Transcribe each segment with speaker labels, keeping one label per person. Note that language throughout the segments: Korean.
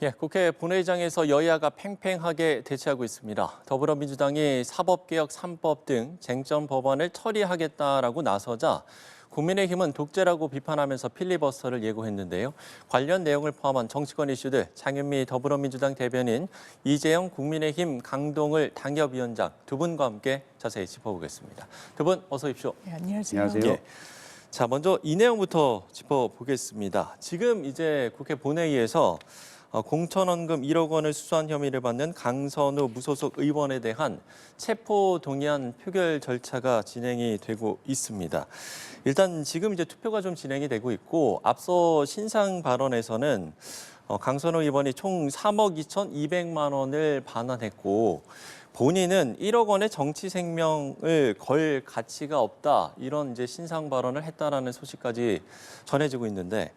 Speaker 1: 예, 국회 본회의장에서 여야가 팽팽하게 대치하고 있습니다. 더불어민주당이 사법개혁 3법 등 쟁점 법안을 처리하겠다라고 나서자 국민의힘은 독재라고 비판하면서 필리버스터를 예고했는데요. 관련 내용을 포함한 정치권 이슈들 장윤미 더불어민주당 대변인, 이재영 국민의힘 강동을 당협위원장 두 분과 함께 자세히 짚어보겠습니다. 두 분 어서 오십시오.
Speaker 2: 네, 안녕하세요.
Speaker 3: 안녕하세요.
Speaker 1: 예. 자, 먼저 이 내용부터 짚어보겠습니다. 지금 이제 국회 본회의에서 공천원금 1억 원을 수수한 혐의를 받는 강선우 무소속 의원에 대한 체포동의안 표결 절차가 진행이 되고 있습니다. 일단 지금 이제 투표가 좀 진행이 되고 있고 앞서 신상 발언에서는 강선우 의원이 총 3억 2,200만 원을 반환했고 본인은 1억 원의 정치 생명을 걸 가치가 없다 이런 이제 신상 발언을 했다라는 소식까지 전해지고 있는데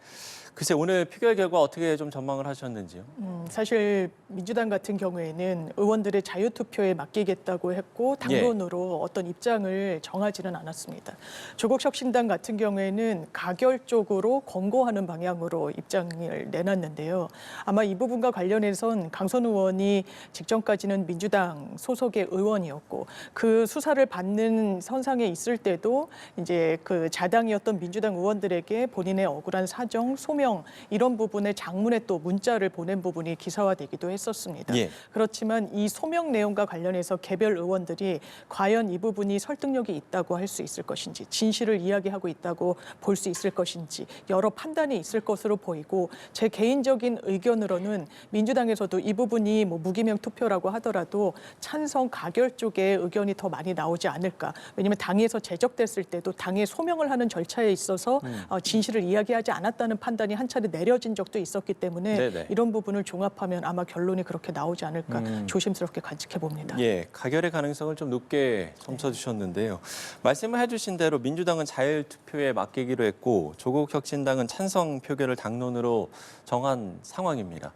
Speaker 1: 글쎄 오늘 표결 결과 어떻게 좀 전망을 하셨는지요?
Speaker 2: 사실 민주당 같은 경우에는 의원들의 자유투표에 맡기겠다고 했고 당론으로 어떤 입장을 정하지는 않았습니다. 조국혁신당 같은 경우에는 가결적으로 권고하는 방향으로 입장을 내놨는데요. 아마 이 부분과 관련해선 강선우 의원이 직전까지는 민주당 소속의 의원이었고 그 수사를 받는 선상에 있을 때도 이제 그 자당이었던 민주당 의원들에게 본인의 억울한 사정, 소명 이런 부분에 장문에 또 문자를 보낸 부분이 기사화되기도 했었습니다.
Speaker 1: 예.
Speaker 2: 그렇지만 이 소명 내용과 관련해서 개별 의원들이 과연 이 부분이 설득력이 있다고 할 수 있을 것인지, 진실을 이야기하고 있다고 볼 수 있을 것인지 여러 판단이 있을 것으로 보이고 제 개인적인 의견으로는 민주당에서도 이 부분이 뭐 무기명 투표라고 하더라도 찬성 가결 쪽의 의견이 더 많이 나오지 않을까. 왜냐하면 당에서 제적됐을 때도 당에 소명을 하는 절차에 있어서 진실을 이야기하지 않았다는 판단이 한 차례 내려진 적도 있었기 때문에
Speaker 1: 네네.
Speaker 2: 이런 부분을 종합하면 아마 결론이 그렇게 나오지 않을까 조심스럽게 관측해 봅니다.
Speaker 1: 예, 가결의 가능성을 좀 높게 점쳐주셨는데요. 말씀을 해주신 대로 민주당은 자율투표에 맡기기로 했고 조국혁신당은 찬성 표결을 당론으로 정한 상황입니다.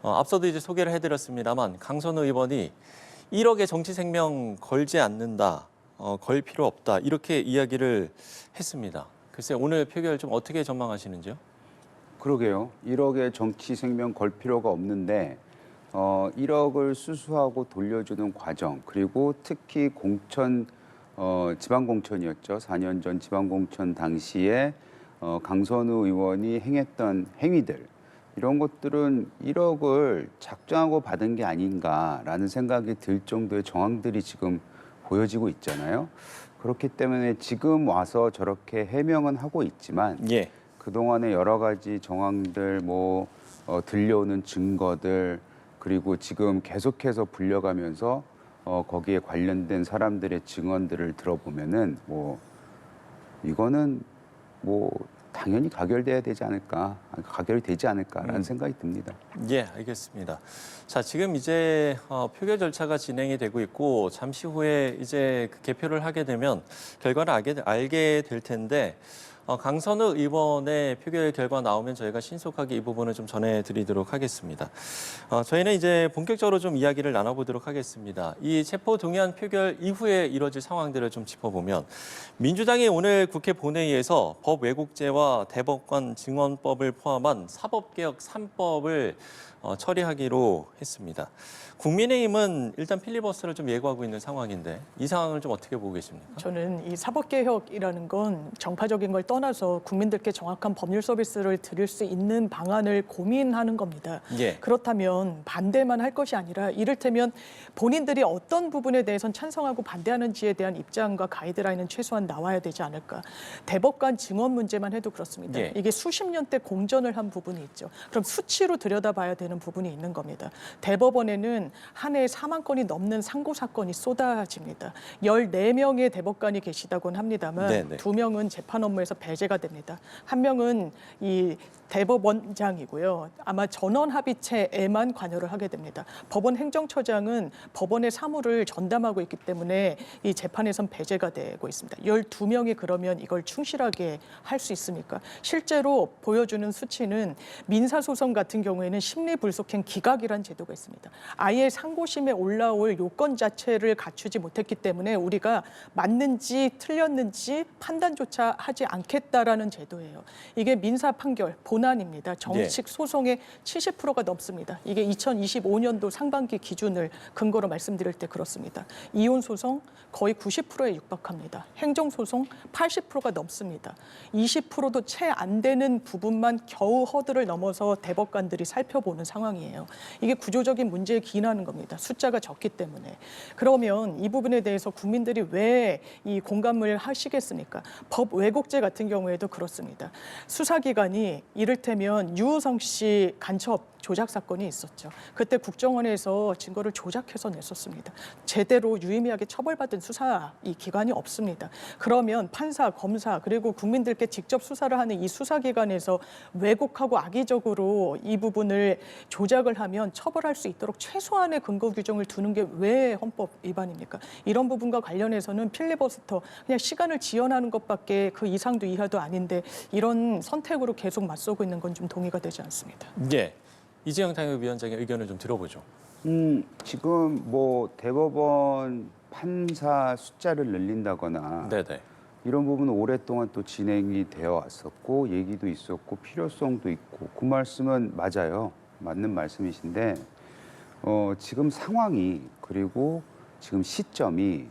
Speaker 1: 앞서도 이제 소개를 해드렸습니다만 강선우 의원이 1억의 정치 생명 걸지 않는다, 걸 필요 없다 이렇게 이야기를 했습니다. 글쎄 오늘 표결 좀 어떻게 전망하시는지요?
Speaker 3: 그러게요. 1억의 정치 생명 걸 필요가 없는데 1억을 수수하고 돌려주는 과정 그리고 특히 공천 지방공천이었죠. 4년 전 지방공천 당시에 강선우 의원이 행했던 행위들 이런 것들은 1억을 작정하고 받은 게 아닌가라는 생각이 들 정도의 정황들이 지금 보여지고 있잖아요. 그렇기 때문에 지금 와서 저렇게 해명은 하고 있지만
Speaker 1: 예.
Speaker 3: 그동안의 여러 가지 정황들, 들려오는 증거들, 그리고 지금 계속해서 불려가면서 거기에 관련된 사람들의 증언들을 들어보면은 이거는 당연히 가결돼야 되지 않을까, 가결이 되지 않을까라는 생각이 듭니다.
Speaker 1: 예, 알겠습니다. 자, 지금 이제 표결 절차가 진행이 되고 있고 잠시 후에 이제 그 개표를 하게 되면 결과를 알게 될 텐데 강선우 의원의 표결 결과 나오면 저희가 신속하게 이 부분을 좀 전해드리도록 하겠습니다. 저희는 이제 본격적으로 좀 이야기를 나눠보도록 하겠습니다. 이 체포동의안 표결 이후에 이뤄질 상황들을 좀 짚어보면 민주당이 오늘 국회 본회의에서 법 왜곡죄와 대법관 증언법을 포함한 사법개혁 3법을 처리하기로 했습니다. 국민의힘은 일단 필리버스터를 좀 예고하고 있는 상황인데 이 상황을 좀 어떻게 보고 계십니까?
Speaker 2: 저는 이 사법개혁이라는 건 정파적인 걸 떠나서 국민들께 정확한 법률 서비스를 드릴 수 있는 방안을 고민하는 겁니다.
Speaker 1: 예.
Speaker 2: 그렇다면 반대만 할 것이 아니라 이를테면 본인들이 어떤 부분에 대해서는 찬성하고 반대하는지에 대한 입장과 가이드라인은 최소한 나와야 되지 않을까. 대법관 증언 문제만 해도 그렇습니다.
Speaker 1: 예.
Speaker 2: 이게 수십 년대 공전을 한 부분이 있죠. 그럼 수치로 들여다봐야 되는 부분이 있는 겁니다. 대법원에는 한 해에 4만 건이 넘는 상고 사건이 쏟아집니다. 14명의 대법관이 계시다고는 합니다만
Speaker 1: 네네.
Speaker 2: 2명은 재판 업무에서 배제가 됩니다. 1명은 이 대법원장이고요. 아마 전원합의체에만 관여를 하게 됩니다. 법원 행정처장은 법원의 사무를 전담하고 있기 때문에 이 재판에선 배제가 되고 있습니다. 12명이 그러면 이걸 충실하게 할 수 있습니까? 실제로 보여주는 수치는 민사소송 같은 경우에는 심리불속행 기각이라는 제도가 있습니다. 아예 상고심에 올라올 요건 자체를 갖추지 못했기 때문에 우리가 맞는지 틀렸는지 판단조차 하지 않겠다라는 제도예요. 이게 민사 판결, 고난입니다. 정식 소송의 70%가 넘습니다. 이게 2025년도 상반기 기준을 근거로 말씀드릴 때 그렇습니다. 이혼 소송 거의 90%에 육박합니다. 행정 소송 80%가 넘습니다. 20%도 채 안 되는 부분만 겨우 허들을 넘어서 대법관들이 살펴보는 상황이에요. 이게 구조적인 문제에 기인하는 겁니다. 숫자가 적기 때문에. 그러면 이 부분에 대해서 국민들이 왜 이 공감을 하시겠습니까? 법 왜곡죄 같은 경우에도 그렇습니다. 수사기관이 이를테면 유우성 씨 간첩 조작 사건이 있었죠. 그때 국정원에서 증거를 조작해서 냈었습니다. 제대로 유의미하게 처벌받은 수사 이 기관이 없습니다. 그러면 판사, 검사 그리고 국민들께 직접 수사를 하는 이 수사기관에서 왜곡하고 악의적으로 이 부분을 조작을 하면 처벌할 수 있도록 최소한의 근거 규정을 두는 게 왜 헌법 위반입니까? 이런 부분과 관련해서는 필리버스터 그냥 시간을 지연하는 것밖에 그 이상도 이하도 아닌데 이런 선택으로 계속 맞서고 있는 건 좀 동의가 되지 않습니다.
Speaker 1: 예. 이재영 당협위원장의 의견을 좀 들어보죠.
Speaker 3: 지금 뭐 대법원 판사 숫자를 늘린다거나
Speaker 1: 네네.
Speaker 3: 이런 부분은 오랫동안 또 진행이 되어 왔었고 얘기도 있었고 필요성도 있고 그 말씀은 맞아요. 맞는 말씀이신데 지금 상황이 그리고 지금 시점이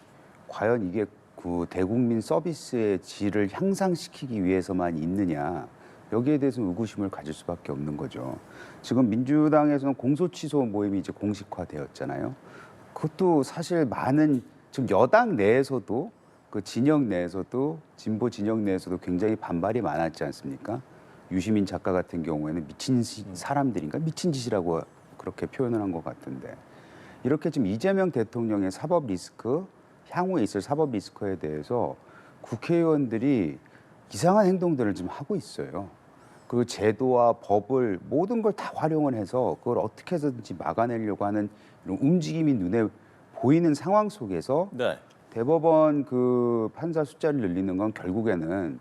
Speaker 3: 과연 이게 그 대국민 서비스의 질을 향상시키기 위해서만 있느냐 여기에 대해서는 의구심을 가질 수밖에 없는 거죠. 지금 민주당에서는 공소취소 모임이 이제 공식화되었잖아요. 그것도 사실 많은 지금 여당 내에서도 그 진영 내에서도 진보 진영 내에서도 굉장히 반발이 많았지 않습니까? 유시민 작가 같은 경우에는 미친 사람들인가 미친 짓이라고 그렇게 표현을 한 것 같은데 이렇게 지금 이재명 대통령의 사법 리스크 향후에 있을 사법 리스크에 대해서 국회의원들이 이상한 행동들을 지금 하고 있어요. 그 제도와 법을 모든 걸 다 활용을 해서 그걸 어떻게 해서든지 막아내려고 하는 이런 움직임이 눈에 보이는 상황 속에서
Speaker 1: 네.
Speaker 3: 대법원 그 판사 숫자를 늘리는 건 결국에는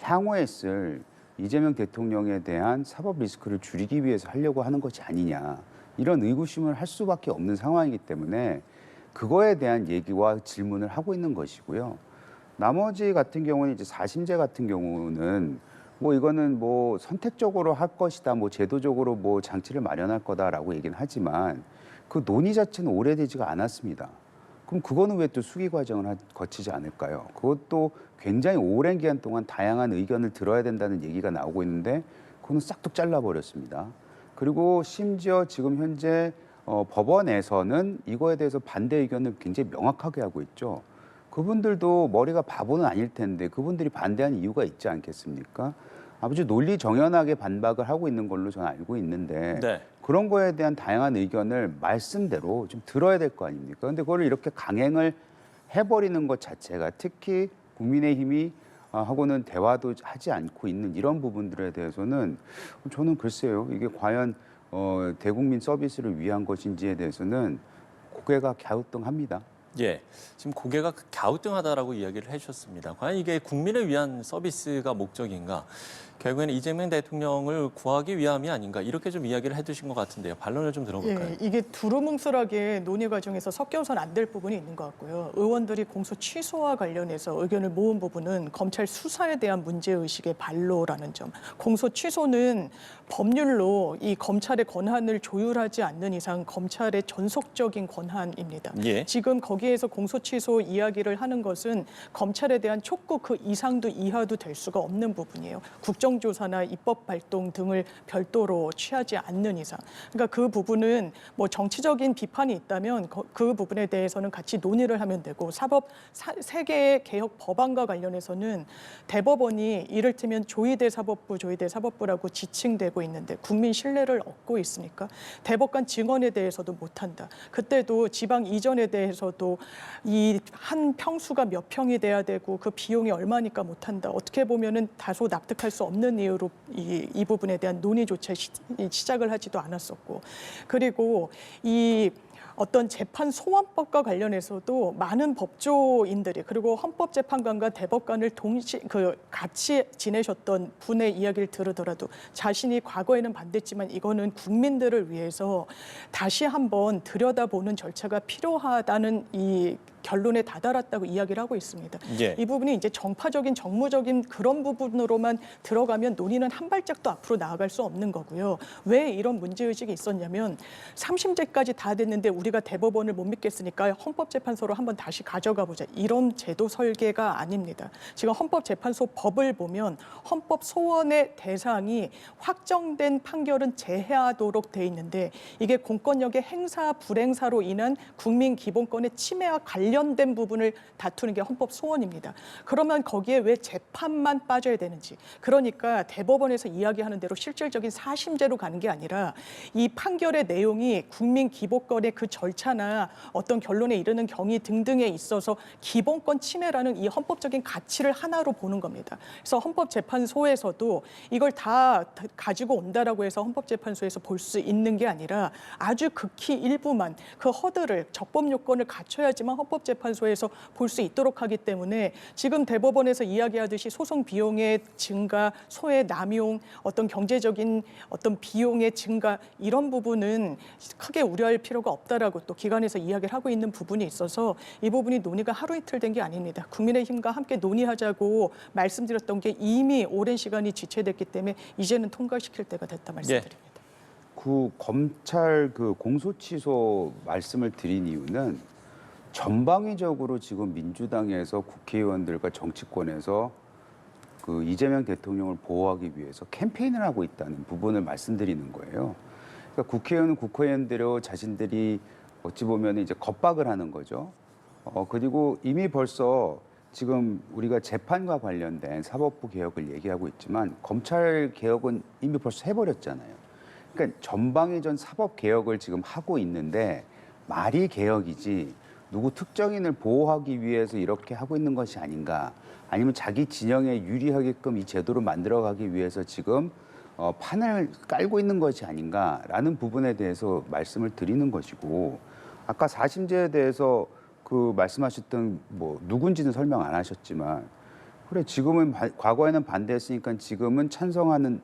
Speaker 3: 향후에 있을 이재명 대통령에 대한 사법 리스크를 줄이기 위해서 하려고 하는 것이 아니냐 이런 의구심을 할 수밖에 없는 상황이기 때문에 그거에 대한 얘기와 질문을 하고 있는 것이고요. 나머지 같은 경우는 이제 4심제 같은 경우는 뭐 이거는 뭐 선택적으로 할 것이다, 뭐 제도적으로 뭐 장치를 마련할 거다라고 얘기는 하지만 그 논의 자체는 오래되지가 않았습니다. 그럼 그거는 왜 또 수기 과정을 거치지 않을까요? 그것도 굉장히 오랜 기간 동안 다양한 의견을 들어야 된다는 얘기가 나오고 있는데 그거는 싹둑 잘라버렸습니다. 그리고 심지어 지금 현재 법원에서는 이거에 대해서 반대 의견을 굉장히 명확하게 하고 있죠. 그분들도 머리가 바보는 아닐 텐데 그분들이 반대한 이유가 있지 않겠습니까? 아주 논리 정연하게 반박을 하고 있는 걸로 저는 알고 있는데
Speaker 1: 네.
Speaker 3: 그런 거에 대한 다양한 의견을 말씀대로 좀 들어야 될 거 아닙니까? 그런데 그걸 이렇게 강행을 해버리는 것 자체가 특히 국민의힘이 하고는 대화도 하지 않고 있는 이런 부분들에 대해서는 저는 글쎄요. 이게 과연 대국민 서비스를 위한 것인지에 대해서는 고개가 갸우뚱합니다.
Speaker 1: 예, 지금 고개가 갸우뚱하다라고 이야기를 해주셨습니다. 과연 이게 국민을 위한 서비스가 목적인가? 결국에는 이재명 대통령을 구하기 위함이 아닌가? 이렇게 좀 이야기를 해두신 것 같은데요. 반론을 좀 들어볼까요?
Speaker 2: 예, 이게 두루뭉술하게 논의 과정에서 섞여서는 안 될 부분이 있는 것 같고요. 의원들이 공소 취소와 관련해서 의견을 모은 부분은 검찰 수사에 대한 문제의식의 발로라는 점. 공소 취소는 법률로 이 검찰의 권한을 조율하지 않는 이상 검찰의 전속적인 권한입니다.
Speaker 1: 예.
Speaker 2: 지금 거기에서 공소 취소 이야기를 하는 것은 검찰에 대한 촉구 그 이상도 이하도 될 수가 없는 부분이에요. 국정조사나 입법 발동 등을 별도로 취하지 않는 이상. 그러니까 그 부분은 뭐 정치적인 비판이 있다면 그 부분에 대해서는 같이 논의를 하면 되고 사법 세계의 개혁 법안과 관련해서는 대법원이 이를테면 조희대 사법부라고 지칭되고 있는데 국민 신뢰를 얻고 있으니까 대법관 증언에 대해서도 못한다. 그때도 지방 이전에 대해서도 이 한 평수가 몇 평이 돼야 되고 그 비용이 얼마니까 못한다. 어떻게 보면은 다소 납득할 수 없는 이유로 이 부분에 대한 논의조차 시작을 하지도 않았었고 그리고 이 어떤 재판 소환법과 관련해서도 많은 법조인들이 그리고 헌법재판관과 대법관을 같이 지내셨던 분의 이야기를 들으더라도 자신이 과거에는 반대했지만 이거는 국민들을 위해서 다시 한번 들여다보는 절차가 필요하다는 이 결론에 다다랐다고 이야기를 하고 있습니다.
Speaker 1: 예.
Speaker 2: 이 부분이 이제 정파적인 정무적인 그런 부분으로만 들어 들어가면 논의는 한 발짝도 앞으로 나아갈 수 없는 거고요. 왜 이런 문제의식이 있었냐면 3심제까지 다 됐는데 우리가 대법원을 못 믿겠으니까 헌법재판소로 한번 다시 가져가 보자. 이런 제도 설계가 아닙니다. 지금 헌법재판소 법을 보면 헌법 소원의 대상이 확정된 판결은 제해하도록 돼 있는데 이게 공권력의 행사 불행사로 인한 국민 기본권의 침해와 관련된 부분을 다투는 게 헌법 소원입니다. 그러면 거기에 왜 재판만 빠져야 되는지. 그러니까 대법원에서 이야기하는 대로 실질적인 사심제로 가는 게 아니라 이 판결의 내용이 국민 기본권의 그 절차나 어떤 결론에 이르는 경위 등등에 있어서 기본권 침해라는 이 헌법적인 가치를 하나로 보는 겁니다. 그래서 헌법재판소에서도 이걸 다 가지고 온다라고 해서 헌법재판소에서 볼 수 있는 게 아니라 아주 극히 일부만 그 허들을 적법 요건을 갖춰야지만 헌법재판소에서 볼 수 있도록 하기 때문에 지금 대법원에서 이야기하듯이 소송 비용의 증가, 소외 남용, 어떤 경제적인 어떤 비용의 증가 이런 부분은 크게 우려할 필요가 없다라고 또 기관에서 이야기를 하고 있는 부분이 있어서 이 부분이 논의가 하루 이틀 된 게 아닙니다. 국민의힘과 함께 논의하자고 말씀드렸던 게 이미 오랜 시간이 지체됐기 때문에 이제는 통과시킬 때가 됐다 말씀드립니다.
Speaker 3: 그 검찰 그 공소취소 말씀을 드린 이유는 전방위적으로 지금 민주당에서 국회의원들과 정치권에서 그 이재명 대통령을 보호하기 위해서 캠페인을 하고 있다는 부분을 말씀드리는 거예요. 그러니까 국회의원은 국회의원대로 자신들이 어찌 보면 이제 겁박을 하는 거죠. 그리고 이미 벌써 지금 우리가 재판과 관련된 사법부 개혁을 얘기하고 있지만 검찰 개혁은 이미 벌써 해버렸잖아요. 그러니까 전방위전 사법 개혁을 지금 하고 있는데 말이 개혁이지 누구 특정인을 보호하기 위해서 이렇게 하고 있는 것이 아닌가, 아니면 자기 진영에 유리하게끔 이 제도를 만들어가기 위해서 지금 판을 깔고 있는 것이 아닌가라는 부분에 대해서 말씀을 드리는 것이고, 아까 사심제에 대해서 그 말씀하셨던 뭐 누군지는 설명 안 하셨지만, 그래 지금은 과거에는 반대했으니까 지금은 찬성하는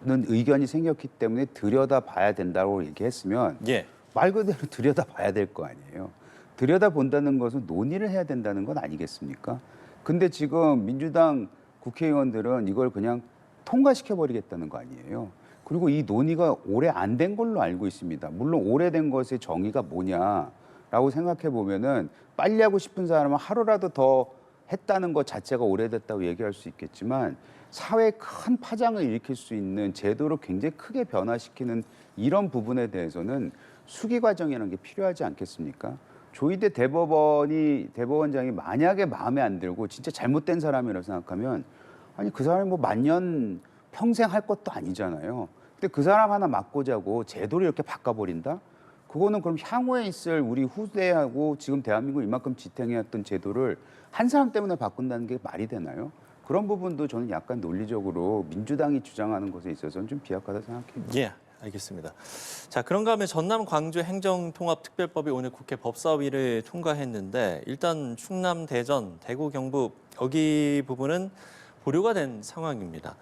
Speaker 3: 의견이 생겼기 때문에 들여다봐야 된다고 얘기했으면
Speaker 1: 예.
Speaker 3: 말 그대로 들여다봐야 될 거 아니에요. 들여다본다는 것은 논의를 해야 된다는 건 아니겠습니까? 근데 지금 민주당 국회의원들은 이걸 그냥 통과시켜버리겠다는 거 아니에요. 그리고 이 논의가 오래 안 된 걸로 알고 있습니다. 물론 오래된 것의 정의가 뭐냐라고 생각해 보면은 빨리 하고 싶은 사람은 하루라도 더 했다는 것 자체가 오래됐다고 얘기할 수 있겠지만, 사회에 큰 파장을 일으킬 수 있는 제도를 굉장히 크게 변화시키는 이런 부분에 대해서는 수기 과정이라는 게 필요하지 않겠습니까? 조희대 대법원장이 만약에 마음에 안 들고 진짜 잘못된 사람이라고 생각하면, 아니 그 사람이 뭐 만년 평생 할 것도 아니잖아요. 근데 그 사람 하나 맡고자고 제도를 이렇게 바꿔버린다? 그거는 그럼 향후에 있을 우리 후대하고 지금 대한민국 이만큼 지탱해왔던 제도를 한 사람 때문에 바꾼다는 게 말이 되나요? 그런 부분도 저는 약간 논리적으로 민주당이 주장하는 것에 있어서는 좀 비약하다 생각합니다.
Speaker 1: 예, 알겠습니다. 자, 그런가 하면 전남 광주 행정통합특별법이 오늘 국회 법사위를 통과했는데, 일단 충남, 대전, 대구, 경북 여기 부분은 보류가 된 상황입니다.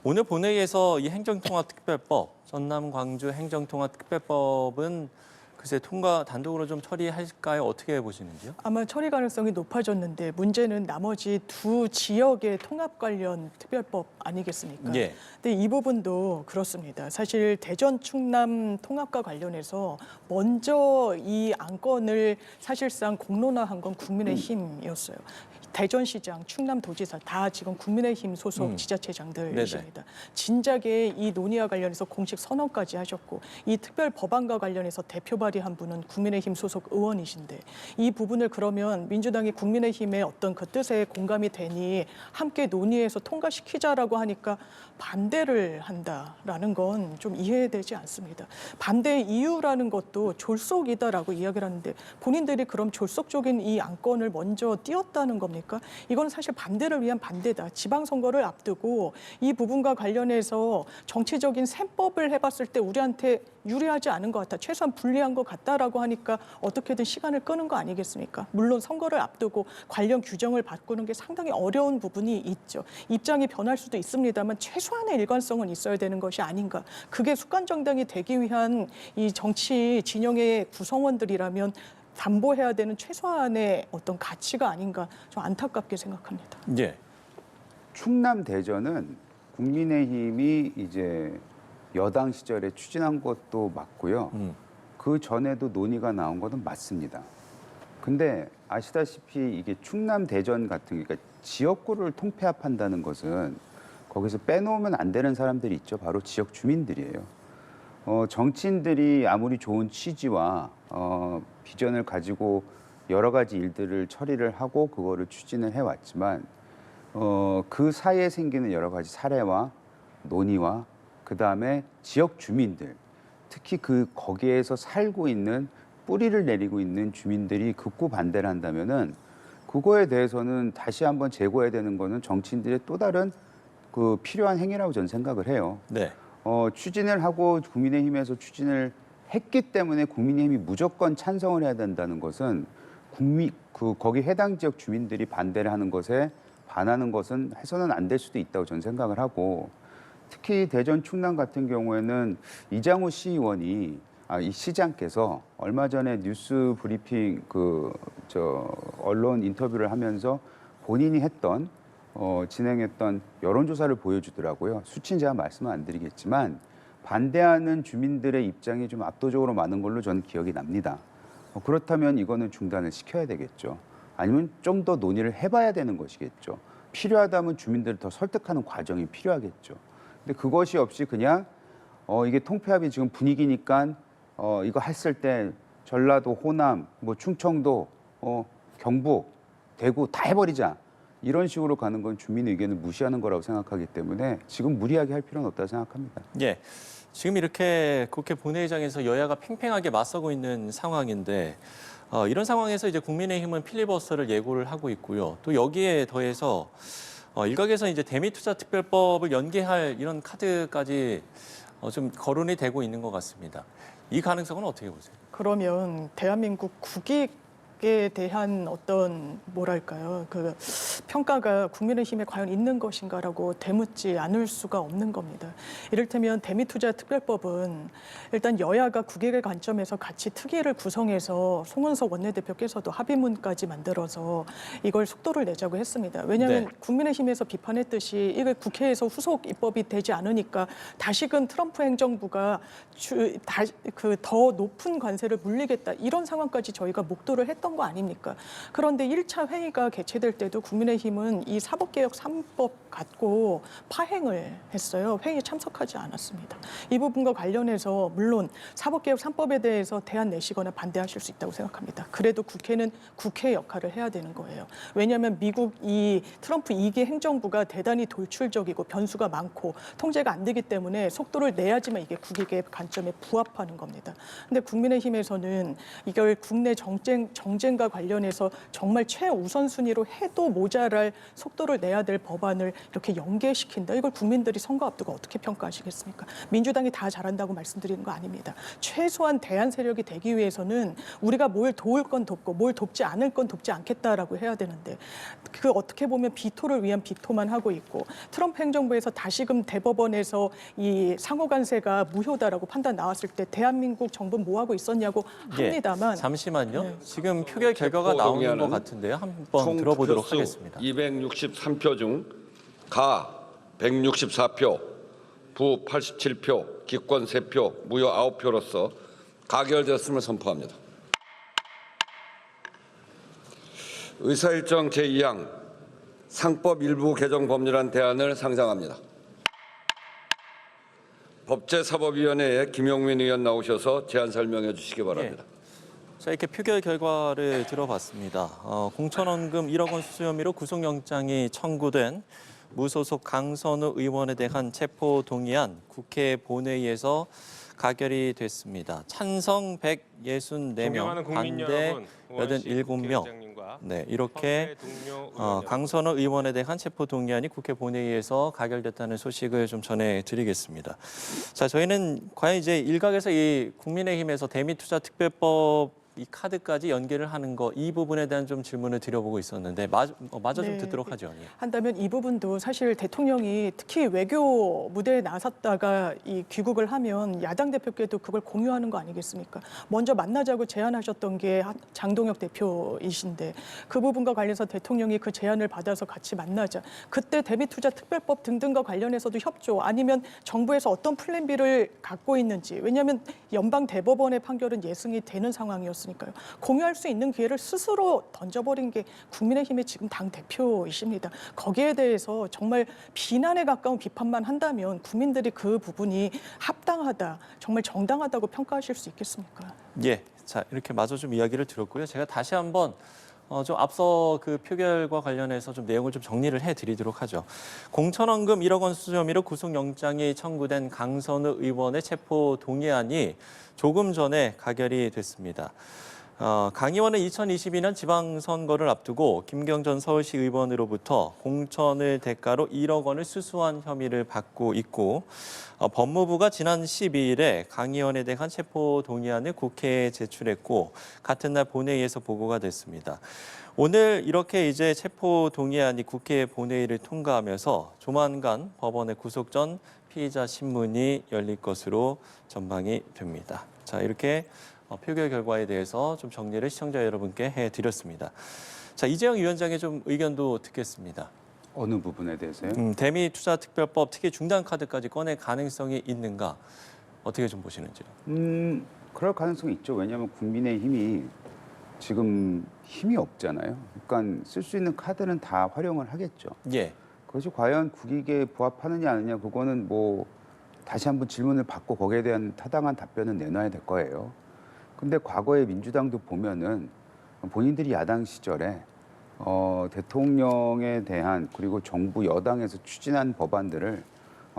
Speaker 1: 오늘 본회의에서 이 행정통합특별법, 전남 광주 행정통합특별법은 글쎄 통과 단독으로 좀 처리할까요? 어떻게 보시는지요?
Speaker 2: 아마 처리 가능성이 높아졌는데 문제는 나머지 두 지역의 통합 관련 특별법 아니겠습니까?
Speaker 1: 예.
Speaker 2: 근데 이 부분도 그렇습니다. 사실 대전 충남 통합과 관련해서 먼저 이 안건을 사실상 공론화한 건 국민의힘이었어요. 대전시장, 충남도지사 다 지금 국민의힘 소속 지자체장들이십니다. 진작에 이 논의와 관련해서 공식 선언까지 하셨고, 이 특별 법안과 관련해서 대표 발의한 분은 국민의힘 소속 의원이신데, 이 부분을 그러면 민주당이 국민의힘의 어떤 그 뜻에 공감이 되니 함께 논의해서 통과시키자라고 하니까 반대를 한다라는 건 좀 이해되지 않습니다. 반대 이유라는 것도 졸속이다라고 이야기를 하는데, 본인들이 그럼 졸속적인 이 안건을 먼저 띄웠다는 겁니까? 이건 사실 반대를 위한 반대다. 지방선거를 앞두고 이 부분과 관련해서 정치적인 셈법을 해봤을 때 우리한테 유리하지 않은 것 같다. 최소한 불리한 것 같다라고 하니까 어떻게든 시간을 끄는 거 아니겠습니까? 물론 선거를 앞두고 관련 규정을 바꾸는 게 상당히 어려운 부분이 있죠. 입장이 변할 수도 있습니다만 최소한의 일관성은 있어야 되는 것이 아닌가. 그게 숙간정당이 되기 위한 이 정치 진영의 구성원들이라면 담보해야 되는 최소한의 어떤 가치가 아닌가 좀 안타깝게 생각합니다.
Speaker 1: 예.
Speaker 3: 충남 대전은 국민의힘이 이제 여당 시절에 추진한 것도 맞고요. 그 전에도 논의가 나온 것은 맞습니다. 근데 아시다시피 이게 충남 대전 같은 그러니까 지역구를 통폐합한다는 것은 거기서 빼놓으면 안 되는 사람들이 있죠. 바로 지역 주민들이에요. 정치인들이 아무리 좋은 취지와 비전을 가지고 여러 가지 일들을 처리를 하고 그거를 추진을 해왔지만 그 사이에 생기는 여러 가지 사례와 논의와 그 다음에 지역 주민들, 특히 거기에서 살고 있는 뿌리를 내리고 있는 주민들이 극구 반대를 한다면은 그거에 대해서는 다시 한번 재고해야 되는 거는 정치인들의 또 다른 그 필요한 행위라고 저는 생각을 해요.
Speaker 1: 네.
Speaker 3: 추진을 하고 국민의힘에서 추진을 했기 때문에 국민의힘이 무조건 찬성을 해야 된다는 것은 거기 해당 지역 주민들이 반대를 하는 것에 반하는 것은 해서는 안 될 수도 있다고 저는 생각을 하고 특히 대전 충남 같은 경우에는 이장우 시의원이 이 시장께서 얼마 전에 뉴스 브리핑 언론 인터뷰를 하면서 본인이 했던 진행했던 여론조사를 보여주더라고요. 수치는 제가 말씀은 안 드리겠지만 반대하는 주민들의 입장이 좀 압도적으로 많은 걸로 저는 기억이 납니다. 그렇다면 이거는 중단을 시켜야 되겠죠. 아니면 좀 더 논의를 해봐야 되는 것이겠죠. 필요하다면 주민들을 더 설득하는 과정이 필요하겠죠. 근데 그것이 없이 그냥 이게 통폐합이 지금 분위기니까 이거 했을 때 전라도, 호남, 뭐 충청도, 경북, 대구 다 해버리자. 이런 식으로 가는 건 주민 의견을 무시하는 거라고 생각하기 때문에 지금 무리하게 할 필요는 없다고 생각합니다.
Speaker 1: 예. 지금 이렇게 국회 본회의장에서 여야가 팽팽하게 맞서고 있는 상황인데 이런 상황에서 이제 국민의힘은 필리버스터를 예고를 하고 있고요. 또 여기에 더해서 일각에서 이제 대미투자특별법을 연기할 이런 카드까지 좀 거론이 되고 있는 것 같습니다. 이 가능성은 어떻게 보세요?
Speaker 2: 그러면 대한민국 국익에 대한 어떤 뭐랄까요 그 평가가 국민의힘에 과연 있는 것인가라고 되묻지 않을 수가 없는 겁니다. 이를테면 대미투자특별법은 일단 여야가 국익의 관점에서 같이 특위를 구성해서 송은석 원내대표께서도 합의문까지 만들어서 이걸 속도를 내자고 했습니다. 왜냐하면
Speaker 1: 네.
Speaker 2: 국민의힘에서 비판했듯이 이게 국회에서 후속 입법이 되지 않으니까 다시금 트럼프 행정부가 더 높은 관세를 물리겠다 이런 상황까지 저희가 목도를 했던 거 아닙니까? 그런데 1차 회의가 개최될 때도 국민의힘은 이 사법개혁 3법 갖고 파행을 했어요. 회의에 참석하지 않았습니다. 이 부분과 관련해서 물론 사법개혁 3법에 대해서 대안 내시거나 반대하실 수 있다고 생각합니다. 그래도 국회는 국회 역할을 해야 되는 거예요. 왜냐하면 미국 이 트럼프 2기 행정부가 대단히 돌출적이고 변수가 많고 통제가 안 되기 때문에 속도를 내야지만 이게 국익의 관점에 부합하는 겁니다. 근데 국민의힘에서는 이걸 국내 정쟁과 관련해서 정말 최우선순위로 해도 모자랄 속도를 내야 될 법안을 이렇게 연계시킨다. 이걸 국민들이 선거 앞두고 어떻게 평가하시겠습니까? 민주당이 다 잘한다고 말씀드리는 거 아닙니다. 최소한 대안 세력이 되기 위해서는 우리가 뭘 도울 건 돕고 뭘 돕지 않을 건 돕지 않겠다라고 해야 되는데 그 어떻게 보면 비토를 위한 비토만 하고 있고 트럼프 행정부에서 다시금 대법원에서 이 상호관세가 무효다라고 판단 나왔을 때 대한민국 정부 뭐 하고 있었냐고 합니다만
Speaker 1: 예, 잠시만요.
Speaker 2: 네.
Speaker 1: 지금 표결 결과가 나오는 것 같은데요. 한번 들어보도록 하겠습니다.
Speaker 4: 263표 중 가 164표, 부 87표, 기권 3표, 무효 9표로서 가결되었음을 선포합니다. 의사일정 제2항 상법 일부 개정 법률안 대안을 상정합니다. 법제사법위원회에 김용민 의원 나오셔서 제안 설명해 주시기 바랍니다.
Speaker 1: 자, 이렇게 표결 결과를 들어봤습니다. 공천원금 1억 원 수수 혐의로 구속영장이 청구된 무소속 강선우 의원에 대한 체포 동의안 국회 본회의에서 가결이 됐습니다. 찬성 164명, 반대 87명. 네, 이렇게 강선우 의원에 대한 체포 동의안이 국회 본회의에서 가결됐다는 소식을 좀 전해드리겠습니다. 자, 저희는 과연 이제 일각에서 이 국민의힘에서 대미투자특별법 이 카드까지 연계를 하는 거 이 부분에 대한 좀 질문을 드려보고 있었는데 마저 좀
Speaker 2: 네.
Speaker 1: 듣도록 하죠. 예.
Speaker 2: 한다면 이 부분도 사실 대통령이 특히 외교 무대에 나섰다가 이 귀국을 하면 야당 대표께도 그걸 공유하는 거 아니겠습니까? 먼저 만나자고 제안하셨던 게 장동혁 대표이신데 그 부분과 관련해서 대통령이 그 제안을 받아서 같이 만나자. 그때 대미투자특별법 등등과 관련해서도 협조 아니면 정부에서 어떤 플랜 B를 갖고 있는지 왜냐하면 연방 대법원의 판결은 예승이 되는 상황이었으니까요. 공유할 수 있는 기회를 스스로 던져버린 게 국민의힘의 지금 당 대표이십니다. 거기에 대해서 정말 비난에 가까운 비판만 한다면 국민들이 그 부분이 합당하다, 정말 정당하다고 평가하실 수 있겠습니까?
Speaker 1: 예, 자 이렇게 마저 좀 이야기를 들었고요. 제가 다시 한번 좀 앞서 그 표결과 관련해서 좀 내용을 좀 정리를 해드리도록 하죠. 공천원금 1억 원 수수 혐의로 구속영장이 청구된 강선우 의원의 체포 동의안이 조금 전에 가결이 됐습니다. 강 의원은 2022년 지방선거를 앞두고 김경전 서울시 의원으로부터 공천을 대가로 1억 원을 수수한 혐의를 받고 있고 법무부가 지난 12일에 강 의원에 대한 체포 동의안을 국회에 제출했고 같은 날 본회의에서 보고가 됐습니다. 오늘 이렇게 이제 체포 동의안이 국회 본회의를 통과하면서 조만간 법원의 구속 전 피의자 신문이 열릴 것으로 전망이 됩니다. 자, 이렇게 표결 결과에 대해서 좀 정리를 시청자 여러분께 해드렸습니다. 자, 이재영 위원장의 좀 의견도 듣겠습니다.
Speaker 3: 어느 부분에 대해서요?
Speaker 1: 대미투자특별법 특히 중단카드까지 꺼낼 가능성이 있는가 어떻게 좀 보시는지요?
Speaker 3: 그럴 가능성이 있죠. 왜냐하면 국민의힘이 지금 힘이 없잖아요. 그러니까 쓸 수 있는 카드는 다 활용을 하겠죠.
Speaker 1: 예.
Speaker 3: 그것이 과연 국익에 부합하느냐 아니냐 그거는 뭐 다시 한번 질문을 받고 거기에 대한 타당한 답변은 내놔야 될 거예요. 근데 과거에 민주당도 보면은 본인들이 야당 시절에 대통령에 대한 그리고 정부 여당에서 추진한 법안들을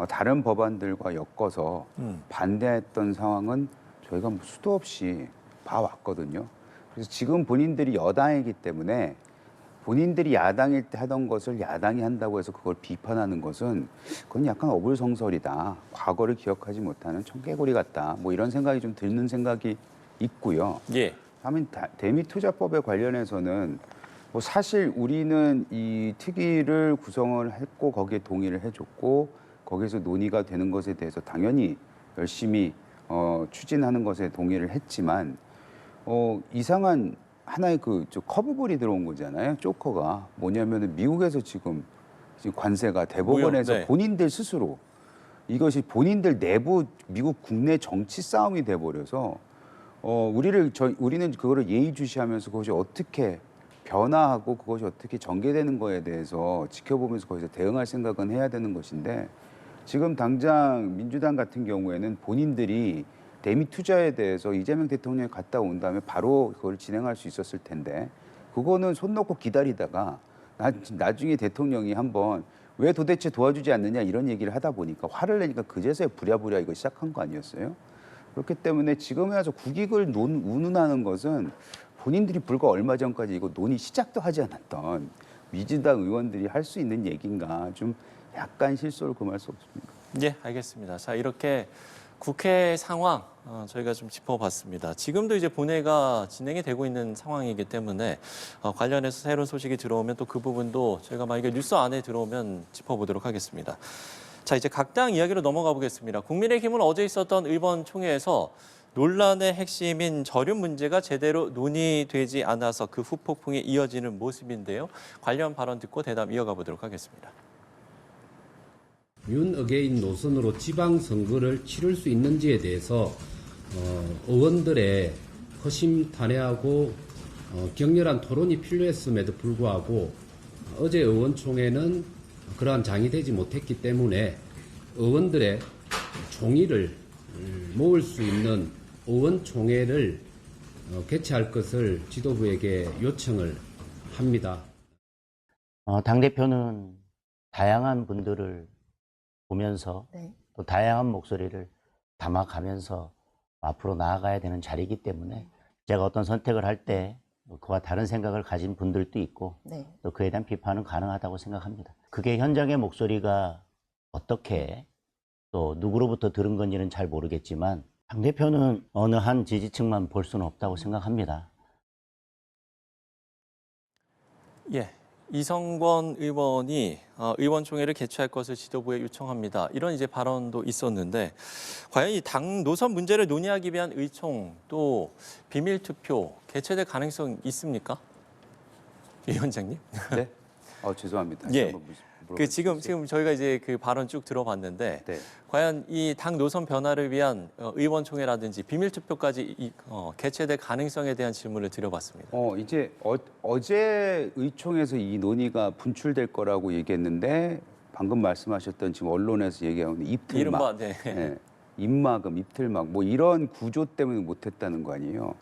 Speaker 3: 다른 법안들과 엮어서 반대했던 상황은 저희가 뭐 수도 없이 봐왔거든요. 그래서 지금 본인들이 여당이기 때문에 본인들이 야당일 때 하던 것을 야당이 한다고 해서 그걸 비판하는 것은 그건 약간 어불성설이다. 과거를 기억하지 못하는 청개구리 같다. 뭐 이런 생각이 좀 드는 생각이 있고요.
Speaker 1: 예.
Speaker 3: 다만 대미투자법에 관련해서는 뭐 사실 우리는 이 특위를 구성을 했고 거기에 동의를 해줬고 거기서 논의가 되는 것에 대해서 당연히 열심히 추진하는 것에 동의를 했지만 이상한 하나의 저 커브볼이 들어온 거잖아요. 조커가 뭐냐면은 미국에서 지금 관세가 대법원에서
Speaker 1: 무효, 네.
Speaker 3: 본인들 스스로 이것이 본인들 내부 미국 국내 정치 싸움이 돼버려서 우리는 그거를 예의주시하면서 그것이 어떻게 변화하고 그것이 어떻게 전개되는 거에 대해서 지켜보면서 거기서 대응할 생각은 해야 되는 것인데 지금 당장 민주당 같은 경우에는 본인들이 대미 투자에 대해서 이재명 대통령이 갔다 온 다음에 바로 그걸 진행할 수 있었을 텐데 그거는 손 놓고 기다리다가 나중에 대통령이 한번 왜 도대체 도와주지 않느냐 이런 얘기를 하다 보니까 화를 내니까 그제서야 부랴부랴 이거 시작한 거 아니었어요? 그렇기 때문에 지금에 와서 국익을 운운하는 것은 본인들이 불과 얼마 전까지 이거 논의 시작도 하지 않았던 민주당 의원들이 할 수 있는 얘기인가 좀 약간 실소를 금할 수 없습니다.
Speaker 1: 예, 알겠습니다. 자, 이렇게 국회 상황 저희가 좀 짚어봤습니다. 지금도 이제 본회의가 진행이 되고 있는 상황이기 때문에 관련해서 새로운 소식이 들어오면 또 그 부분도 저희가 만약에 뉴스 안에 들어오면 짚어보도록 하겠습니다. 자, 이제 각 당 이야기로 넘어가 보겠습니다. 국민의힘은 어제 있었던 의원총회에서 논란의 핵심인 저륜 문제가 제대로 논의되지 않아서 그 후폭풍이 이어지는 모습인데요. 관련 발언 듣고 대담 이어가 보도록 하겠습니다.
Speaker 5: 윤 어게인 노선으로 지방선거를 치를 수 있는지에 대해서 의원들의 허심탄회하고 격렬한 토론이 필요했음에도 불구하고 어제 의원총회는 그러한 장이 되지 못했기 때문에 의원들의 총의를 모을 수 있는 의원총회를 개최할 것을 지도부에게 요청을 합니다.
Speaker 6: 당대표는 다양한 분들을 보면서 또 다양한 목소리를 담아가면서 앞으로 나아가야 되는 자리이기 때문에 제가 어떤 선택을 할 때 그와 다른 생각을 가진 분들도 있고 또 그에 대한 비판은 가능하다고 생각합니다. 그게 현장의 목소리가 어떻게 또 누구로부터 들은 건지는 잘 모르겠지만 당대표는 어느 한 지지층만 볼 수는 없다고 생각합니다.
Speaker 1: 예. 이성권 의원이 의원총회를 개최할 것을 지도부에 요청합니다. 이런 이제 발언도 있었는데 과연 이 당 노선 문제를 논의하기 위한 의총 또 비밀 투표 개최될 가능성 있습니까? 위원장님?
Speaker 3: 네. 죄송합니다.
Speaker 1: 예.
Speaker 3: 한번
Speaker 1: 그 지금
Speaker 3: 물어봐주세요.
Speaker 1: 저희가 이제 그 발언 쭉 들어봤는데
Speaker 3: 네.
Speaker 1: 과연 이 당 노선 변화를 위한 의원총회라든지 비밀 투표까지 개최될 가능성에 대한 질문을 드려봤습니다.
Speaker 3: 이제 어제 의총에서 이 논의가 분출될 거라고 얘기했는데 방금 말씀하셨던 지금 언론에서 얘기하는 입틀막,
Speaker 1: 이른바 네.
Speaker 3: 예, 입막음, 입틀막 뭐 이런 구조 때문에 못했다는 거 아니에요.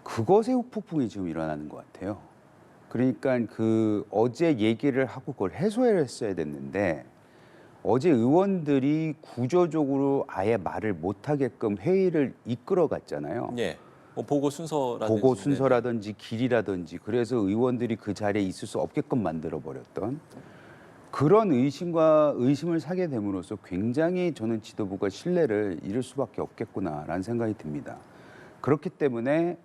Speaker 3: 그것의 후폭풍이 지금 일어나는 것 같아요. 그러니까 그 어제 얘기를 하고 그걸 해소를 했어야 됐는데 어제 의원들이 구조적으로 아예 말을 못하게끔 회의를 이끌어갔잖아요.
Speaker 1: 예. 뭐 보고 순서라든지
Speaker 3: 보고 순서라든지 길이라든지 그래서 의원들이 그 자리에 있을 수 없게끔 만들어 버렸던 그런 의심을 사게 됨으로써 굉장히 저는 지도부가 신뢰를 잃을 수밖에 없겠구나라는 생각이 듭니다. 그렇기 때문에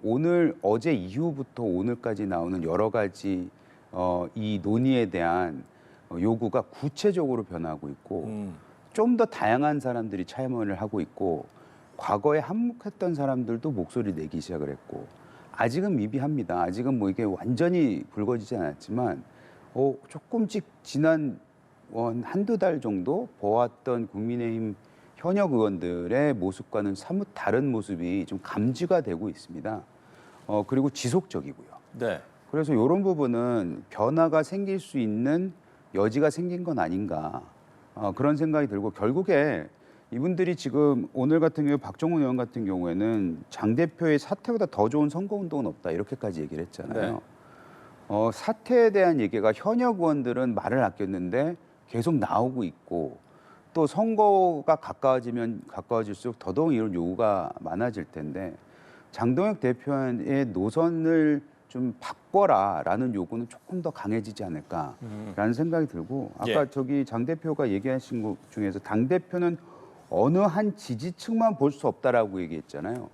Speaker 3: 어제 이후부터 오늘까지 나오는 여러 가지 이 논의에 대한 요구가 구체적으로 변하고 있고 좀 더 다양한 사람들이 참여를 하고 있고 과거에 한몫했던 사람들도 목소리 내기 시작을 했고 아직은 미비합니다. 아직은 뭐 이게 완전히 불거지지 않았지만 조금씩 지난 한두 달 정도 보았던 국민의힘 현역 의원들의 모습과는 사뭇 다른 모습이 좀 감지가 되고 있습니다. 그리고 지속적이고요.
Speaker 1: 네.
Speaker 3: 그래서 이런 부분은 변화가 생길 수 있는 여지가 생긴 건 아닌가 그런 생각이 들고 결국에 이분들이 지금 오늘 같은 경우 박정훈 의원 같은 경우에는 장 대표의 사퇴보다 더 좋은 선거운동은 없다 이렇게까지 얘기를 했잖아요.
Speaker 1: 네.
Speaker 3: 사퇴에 대한 얘기가 현역 의원들은 말을 아꼈는데 계속 나오고 있고 또 선거가 가까워질수록 더더욱 이런 요구가 많아질 텐데 장동혁 대표의 노선을 좀 바꿔라라는 요구는 조금 더 강해지지 않을까라는 생각이 들고 아까
Speaker 1: 예.
Speaker 3: 저기 장 대표가 얘기하신 것 중에서 당 대표는 어느 한 지지층만 볼 수 없다라고 얘기했잖아요.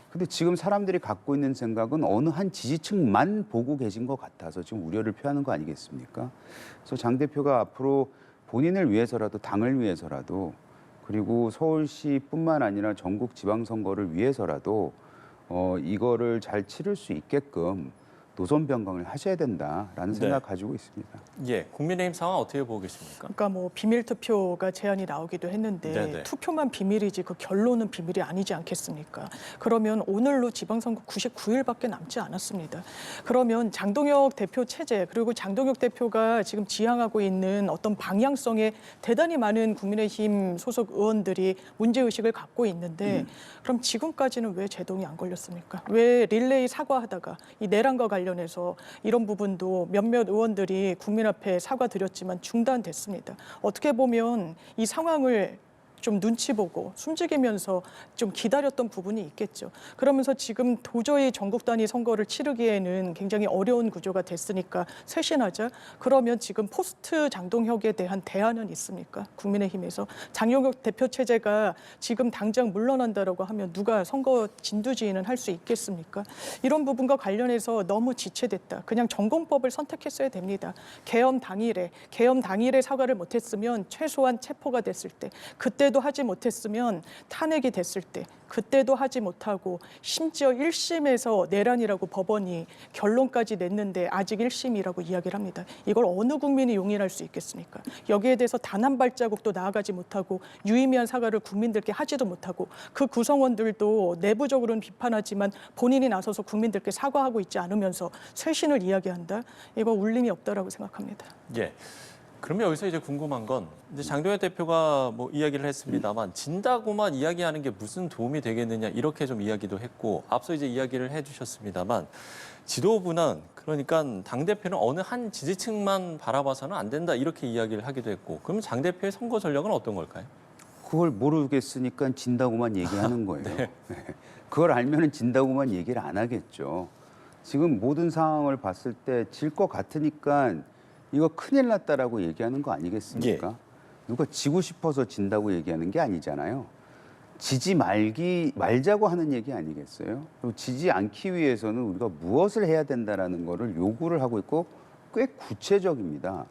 Speaker 3: 근데 지금 사람들이 갖고 있는 생각은 어느 한 지지층만 보고 계신 것 같아서 지금 우려를 표하는 거 아니겠습니까? 그래서 장 대표가 앞으로 본인을 위해서라도 당을 위해서라도 그리고 서울시뿐만 아니라 전국 지방선거를 위해서라도 이거를 잘 치를 수 있게끔 노선 변경을 하셔야 된다라는 생각 가지고 있습니다.
Speaker 1: 예. 국민의힘 상황 어떻게 보고 계십니까?
Speaker 2: 그러니까 뭐 비밀 투표가 제안이 나오기도 했는데
Speaker 1: 네네.
Speaker 2: 투표만 비밀이지 그 결론은 비밀이 아니지 않겠습니까? 그러면 오늘로 지방선거 99일밖에 남지 않았습니다. 그러면 장동혁 대표 체제 그리고 장동혁 대표가 지금 지향하고 있는 어떤 방향성에 대단히 많은 국민의힘 소속 의원들이 문제의식을 갖고 있는데 그럼 지금까지는 왜 제동이 안 걸렸습니까? 왜 릴레이 사과하다가 이 내란과 관련해서 이런 부분도 몇몇 의원들이 국민 앞에 사과드렸지만 중단됐습니다. 어떻게 보면 이 상황을 좀 눈치 보고 숨죽이면서 좀 기다렸던 부분이 있겠죠. 그러면서 지금 도저히 전국 단위 선거를 치르기에는 굉장히 어려운 구조가 됐으니까 쇄신하자. 그러면 지금 포스트 장동혁에 대한 대안은 있습니까? 국민의힘에서 장동혁 대표 체제가 지금 당장 물러난다라고 하면 누가 선거 진두지휘는 할 수 있겠습니까? 이런 부분과 관련해서 너무 지체됐다. 그냥 전공법을 선택했어야 됩니다. 계엄 당일에 사과를 못했으면 최소한 체포가 됐을 때 그때도 하지 못했으면 탄핵이 됐을 때 그때도 하지 못하고 심지어 1심에서 내란이라고 법원이 결론까지 냈는데 아직 1심이라고 이야기를 합니다. 이걸 어느 국민이 용인할 수 있겠습니까? 여기에 대해서 단 한 발자국도 나아가지 못하고 유의미한 사과를 국민들께 하지도 못하고 그 구성원들도 내부적으로는 비판하지만 본인이 나서서 국민들께 사과하고 있지 않으면서 쇄신을 이야기한다? 이거 울림이 없다라고 생각합니다.
Speaker 1: 예. 그러면 여기서 이제 궁금한 건 이제 장동혁 대표가 뭐 이야기를 했습니다만 진다고만 이야기하는 게 무슨 도움이 되겠느냐 이렇게 좀 이야기도 했고 앞서 이제 이야기를 해주셨습니다만 지도부는 그러니까 당 대표는 어느 한 지지층만 바라봐서는 안 된다 이렇게 이야기를 하기도 했고 그럼 장 대표의 선거 전략은 어떤 걸까요?
Speaker 3: 그걸 모르겠으니까 진다고만 얘기하는 거예요.
Speaker 1: 네.
Speaker 3: 그걸 알면은 진다고만 얘기를 안 하겠죠. 지금 모든 상황을 봤을 때 질 것 같으니까 이거 큰일 났다라고 얘기하는 거 아니겠습니까? 누가 지고 싶어서 진다고 얘기하는 게 아니잖아요. 지지 말자고 하는 얘기 아니겠어요? 그리고 지지 않기 위해서는 우리가 무엇을 해야 된다라는 거를 요구를 하고 있고 꽤 구체적입니다.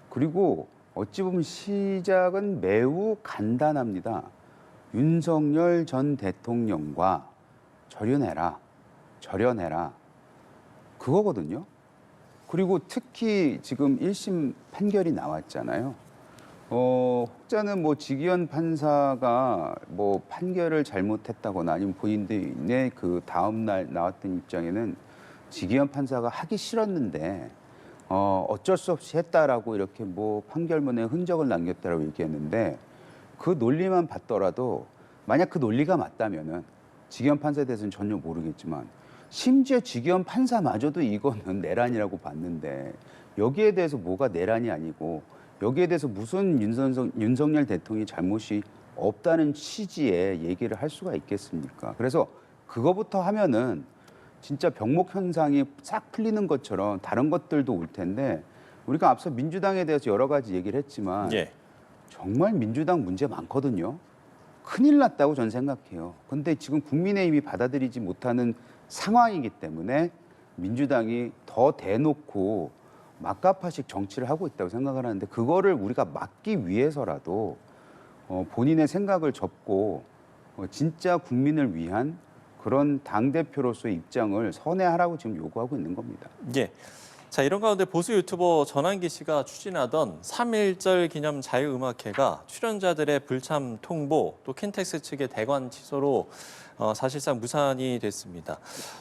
Speaker 3: 그리고 어찌 보면 시작은 매우 간단합니다. 윤석열 전 대통령과 절연해라. 그거거든요. 그리고 특히 지금 1심 판결이 나왔잖아요. 혹자는 뭐 지기현 판사가 뭐 판결을 잘못했다거나 아니면 본인들의 그 다음날 나왔던 입장에는 지기현 판사가 하기 싫었는데 어쩔 수 없이 했다라고 이렇게 뭐 판결문에 흔적을 남겼다라고 얘기했는데 그 논리만 봤더라도 만약 그 논리가 맞다면은 지기현 판사에 대해서는 전혀 모르겠지만 심지어 지기현 판사마저도 이거는 내란이라고 봤는데 여기에 대해서 뭐가 내란이 아니고 여기에 대해서 무슨 윤석열 대통령이 잘못이 없다는 취지의 얘기를 할 수가 있겠습니까? 그래서 그거부터 하면은 진짜 병목 현상이 싹 풀리는 것처럼 다른 것들도 올 텐데 우리가 앞서 민주당에 대해서 여러 가지 얘기를 했지만
Speaker 1: 예.
Speaker 3: 정말 민주당 문제 많거든요. 큰일 났다고 저는 생각해요. 근데 지금 국민의힘이 받아들이지 못하는 상황이기 때문에 민주당이 더 대놓고 막가파식 정치를 하고 있다고 생각을 하는데 그거를 우리가 막기 위해서라도 본인의 생각을 접고 진짜 국민을 위한 그런 당대표로서의 입장을 선회하라고 지금 요구하고 있는 겁니다.
Speaker 1: 예. 자, 이런 가운데 보수 유튜버 전환기 씨가 추진하던 3.1절 기념 자유음악회가 출연자들의 불참 통보, 또 킨텍스 측의 대관 취소로 사실상 무산이 됐습니다.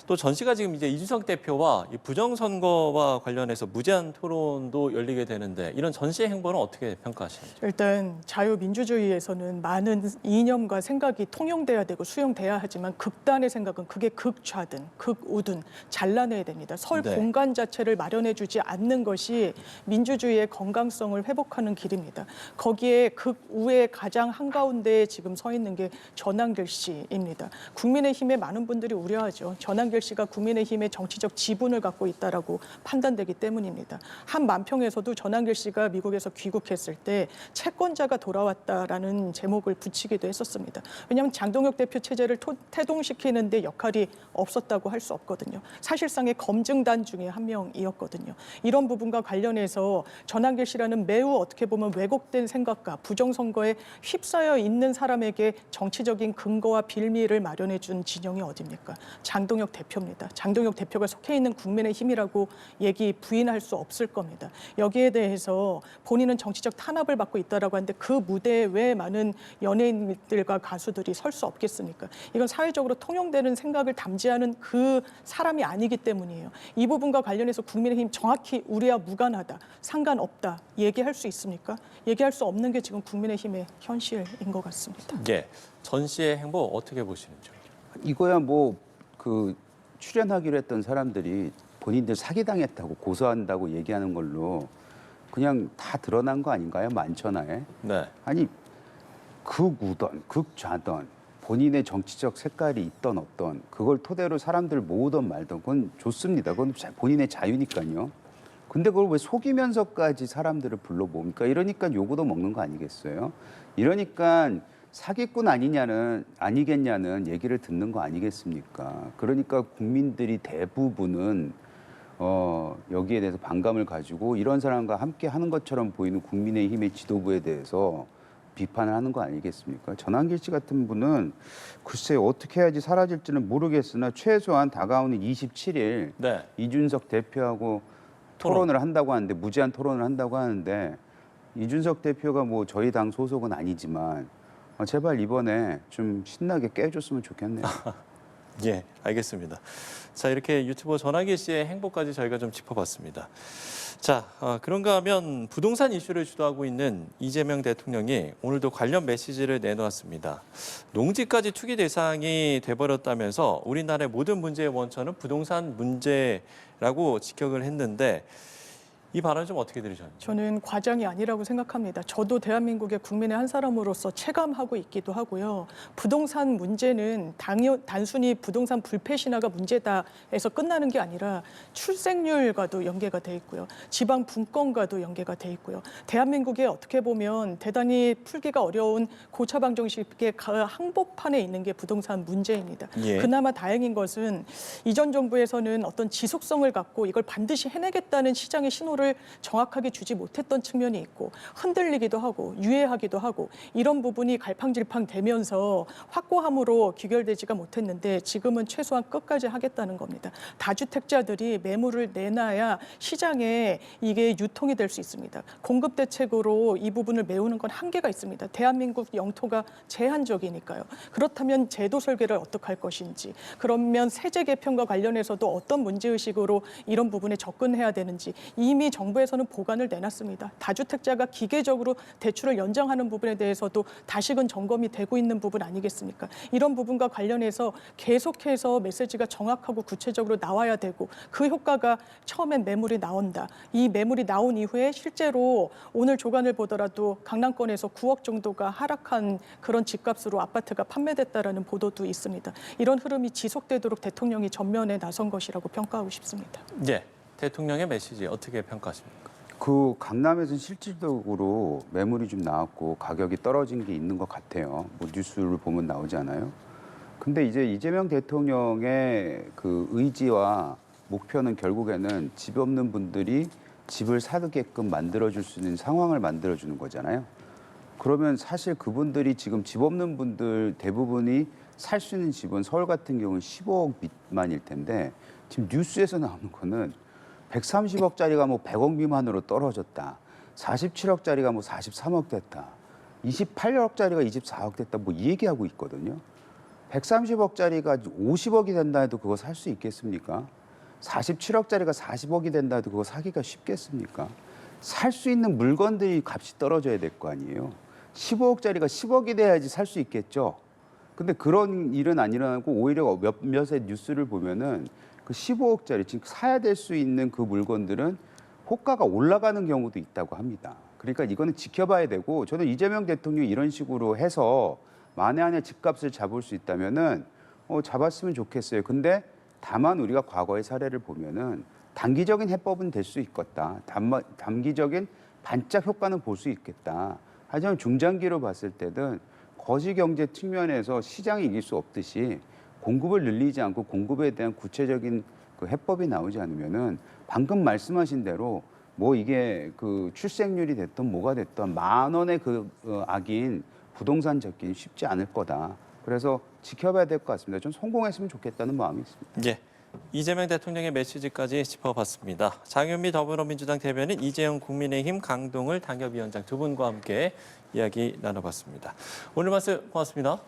Speaker 1: 또 전 씨가 지금 이제 이준석 대표와 이 부정선거와 관련해서 무제한 토론도 열리게 되는데 이런 전 씨의 행보는 어떻게 평가하시는지?
Speaker 2: 일단 자유민주주의에서는 많은 이념과 생각이 통용돼야 되고 수용돼야 하지만 극단의 생각은 그게 극좌든 극우든 잘라내야 됩니다. 설
Speaker 1: 네.
Speaker 2: 공간 자체를 마련해주지 않는 것이 민주주의의 건강성을 회복하는 길입니다. 거기에 극우의 가장 한가운데에 지금 서 있는 게 전한길 씨입니다. 국민의힘의 많은 분들이 우려하죠. 전한길 씨가 국민의힘의 정치적 지분을 갖고 있다라고 판단되기 때문입니다. 한 만평에서도 전한길 씨가 미국에서 귀국했을 때 채권자가 돌아왔다라는 제목을 붙이기도 했었습니다. 왜냐하면 장동혁 대표 체제를 태동시키는 데 역할이 없었다고 할 수 없거든요. 사실상의 검증단 중에 한 명이었거든요. 이런 부분과 관련해서 전한길 씨라는 매우 어떻게 보면 왜곡된 생각과 부정선거에 휩싸여 있는 사람에게 정치적인 근거와 빌미를 마련해 준 진영이 어디입니까? 장동혁 대표입니다. 장동혁 대표가 속해 있는 국민의힘이라고 얘기 부인할 수 없을 겁니다. 여기에 대해서 본인은 정치적 탄압을 받고 있다라고 하는데 그 무대에 왜 많은 연예인들과 가수들이 설 수 없겠습니까? 이건 사회적으로 통용되는 생각을 담지하는 그 사람이 아니기 때문이에요. 이 부분과 관련해서 국민의힘 정확히 우리와 무관하다, 상관없다 얘기할 수 있습니까? 얘기할 수 없는 게 지금 국민의힘의 현실인 것 같습니다.
Speaker 1: 예. 전 씨의 행보 어떻게 보시는지요?
Speaker 3: 이거야 뭐 그 출연하기로 했던 사람들이 본인들 사기당했다고 고소한다고 얘기하는 걸로 그냥 다 드러난 거 아닌가요? 만천하에.
Speaker 1: 네.
Speaker 3: 아니 극우던 극좌던 본인의 정치적 색깔이 있던 없던 그걸 토대로 사람들 모으던 말던 그건 좋습니다. 그건 본인의 자유니까요. 근데 그걸 왜 속이면서까지 사람들을 불러 모읍니까? 이러니까 요구도 먹는 거 아니겠어요? 이러니까 사기꾼 아니겠냐는 얘기를 듣는 거 아니겠습니까? 그러니까 국민들이 대부분은 여기에 대해서 반감을 가지고 이런 사람과 함께 하는 것처럼 보이는 국민의힘의 지도부에 대해서 비판을 하는 거 아니겠습니까? 전한길 씨 같은 분은 글쎄 어떻게 해야지 사라질지는 모르겠으나 최소한 다가오는 27일
Speaker 1: 네.
Speaker 3: 이준석 대표하고 토론을 한다고 하는데 무제한 토론을 한다고 하는데 이준석 대표가 뭐 저희 당 소속은 아니지만 제발 이번에 좀 신나게 깨줬으면 좋겠네요.
Speaker 1: 예, 알겠습니다. 자, 이렇게 유튜버 전환기 씨의 행보까지 저희가 좀 짚어봤습니다. 자, 그런가 하면 부동산 이슈를 주도하고 있는 이재명 대통령이 오늘도 관련 메시지를 내놓았습니다. 농지까지 투기 대상이 돼버렸다면서 우리나라의 모든 문제의 원천은 부동산 문제라고 직격을 했는데 이 발언 좀 어떻게 들으셨나요?
Speaker 2: 저는 과장이 아니라고 생각합니다. 저도 대한민국의 국민의 한 사람으로서 체감하고 있기도 하고요. 부동산 문제는 단순히 부동산 불패 신화가 문제다 해서 끝나는 게 아니라 출생률과도 연계가 돼 있고요. 지방 분권과도 연계가 돼 있고요. 대한민국에 어떻게 보면 대단히 풀기가 어려운 고차방 정식의 항복판에 있는 게 부동산 문제입니다.
Speaker 1: 예.
Speaker 2: 그나마 다행인 것은 이전 정부에서는 어떤 지속성을 갖고 이걸 반드시 해내겠다는 시장의 신호를 정확하게 주지 못했던 측면이 있고 흔들리기도 하고 유예하기도 하고 이런 부분이 갈팡질팡 되면서 확고함으로 귀결되지가 못했는데 지금은 최소한 끝까지 하겠다는 겁니다. 다주택자들이 매물을 내놔야 시장에 이게 유통이 될 수 있습니다. 공급 대책으로 이 부분을 메우는 건 한계가 있습니다. 대한민국 영토가 제한적이니까요. 그렇다면 제도 설계를 어떻게 할 것인지, 그러면 세제 개편과 관련해서도 어떤 문제의식으로 이런 부분에 접근해야 되는지 이미 정부에서는 보관을 내놨습니다. 다주택자가 기계적으로 대출을 연장하는 부분에 대해서도 다시금 점검이 되고 있는 부분 아니겠습니까? 이런 부분과 관련해서 계속해서 메시지가 정확하고 구체적으로 나와야 되고 그 효과가 처음엔 매물이 나온다. 이 매물이 나온 이후에 실제로 오늘 조간을 보더라도 강남권에서 9억 정도가 하락한 그런 집값으로 아파트가 판매됐다라는 보도도 있습니다. 이런 흐름이 지속되도록 대통령이 전면에 나선 것이라고 평가하고 싶습니다.
Speaker 1: 예, 대통령의 메시지 어떻게 평가하십니까?
Speaker 3: 그 강남에서는 실질적으로 매물이 좀 나왔고 가격이 떨어진 게 있는 것 같아요. 뭐 뉴스를 보면 나오지 않아요? 근데 이제 이재명 대통령의 그 의지와 목표는 결국에는 집 없는 분들이 집을 사게끔 만들어줄 수 있는 상황을 만들어주는 거잖아요. 그러면 사실 그분들이 지금 집 없는 분들 대부분이 살 수 있는 집은 서울 같은 경우는 15억 미만일 텐데 지금 뉴스에서 나오는 거는 130억짜리가 뭐 100억 미만으로 떨어졌다. 47억짜리가 뭐 43억 됐다. 28억짜리가 24억 됐다. 뭐 이 얘기하고 있거든요. 130억짜리가 50억이 된다 해도 그거 살 수 있겠습니까? 47억짜리가 40억이 된다 해도 그거 사기가 쉽겠습니까? 살 수 있는 물건들이 값이 떨어져야 될 거 아니에요. 15억짜리가 10억이 돼야지 살 수 있겠죠. 근데 그런 일은 안 일어나고 오히려 몇몇의 뉴스를 보면은 그 15억짜리 지금 사야 될 수 있는 그 물건들은 호가가 올라가는 경우도 있다고 합니다. 그러니까 이거는 지켜봐야 되고 저는 이재명 대통령이 이런 식으로 해서 만에 하나 집값을 잡을 수 있다면은 잡았으면 좋겠어요. 근데 다만 우리가 과거의 사례를 보면은 단기적인 해법은 될 수 있겠다. 단기적인 반짝 효과는 볼 수 있겠다. 하지만 중장기로 봤을 때는 거시경제 측면에서 시장이 이길 수 없듯이 공급을 늘리지 않고 공급에 대한 구체적인 그 해법이 나오지 않으면은 방금 말씀하신 대로 뭐 이게 그 출생률이 됐든 뭐가 됐든 10,000원의 그 악인 부동산 잡기는 쉽지 않을 거다. 그래서 지켜봐야 될 것 같습니다. 좀 성공했으면 좋겠다는 마음이 있습니다.
Speaker 1: 예, 이재명 대통령의 메시지까지 짚어봤습니다. 장윤미 더불어민주당 대변인, 이재용 국민의힘 강동을 당협위원장 두 분과 함께 이야기 나눠봤습니다. 오늘 말씀 고맙습니다.